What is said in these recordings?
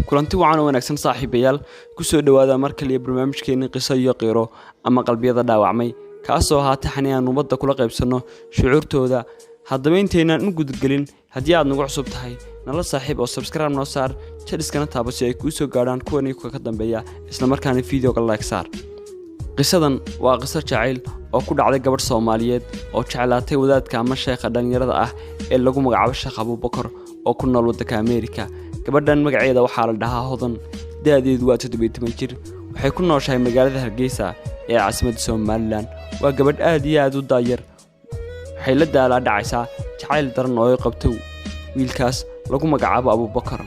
kulanti wacan wanaagsan saaxiibayaal ku soo dhawaada mar kale barnaamijkeena qiso iyo qiro ama qalbiyada dhaawacmay kaasoo haata xaniyaan umada kula qaybsano shucuurtooda haddaba inteenan u gudgalin haddii aad nagu cusub tahay nala saaxiib oo subscribe noo saar channelkana taabo si ay ku soo gaaraan kuwani ka dambeeya isla markaana video-ga like saar qisadan waa qiso jacayl oo ku dhacday gabadh Soomaaliyeed oo jeclaatay wadaadka ama sheekha dhalinyarada ah ee lagu magacaabo Sheekh Abuubakar oo ku nool waddanka Ameerika gabadhan magaceeda waxaa la dhahaa Hodan da'deedu waa 17 jir waxay ku nooshahay magaalada Hargeysa ee caasimadda Soomaaliland waa gabadh aad iyo aad u daayar waxay la daalaa dhacaysaa jacayl daran oo ay qabto wiilkaas lagu magacaabo Abuubakar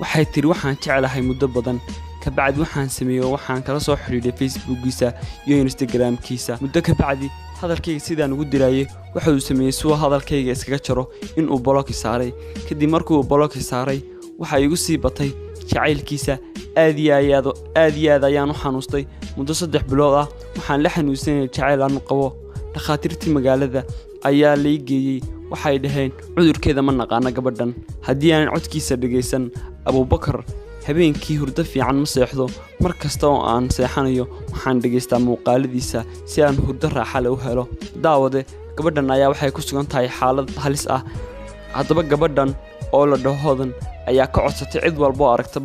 waxay tiri waxaan jeclahay muddo badan ka bacdi waxaan sameeyo waxaan kala soo xiriiray Facebook-giisa iyo Instagram-kiisa muddo ka bacdi hadalkayga sidaan ugu dirayay waxa uu sameeyay soo hadalkayga iskaga jaro in uu block saaray kadib markuu block saaray waxa igu sii batay jacaylkiisa aad iyo aad ayaan u xanuustay muddo 3 bilood ah waxaan la xanuunsanay jacayl aan qabo dhakhaatiirtii magaalada ayaa la geeyay waxay dhaheen cudurkeeda ma naqaan gabadhan haddii aan codkiisa dhageysan Abuubakar habeenkii hurdo fiican ma seexdo markasta oo aan seexanayo waxaan dhageystaa muuqaaladiisa si aan hurdo raaxo leh u helo daawade gabadhan ayaa waxay ku sugan tahay xaalad halis ah haddaba gabadhan oo la dhaho Hodan ayaa ka codsatay cid walba oo aragta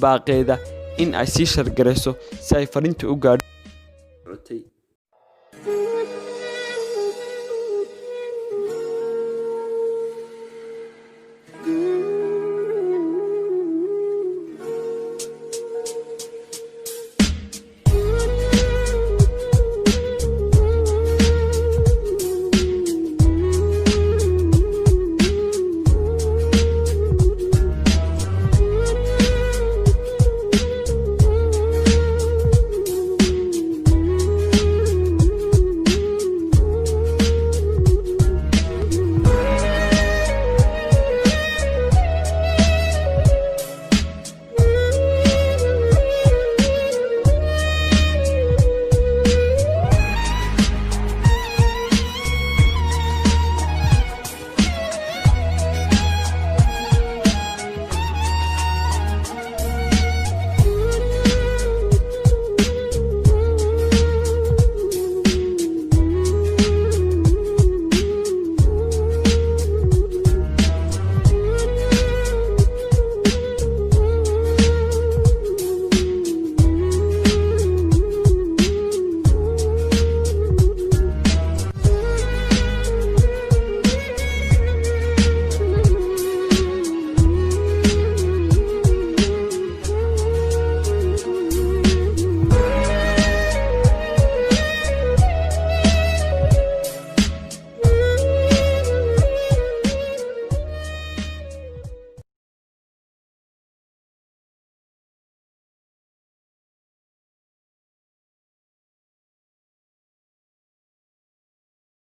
baaqeeda in ay sii shargareyso si ay fariinta u gaadho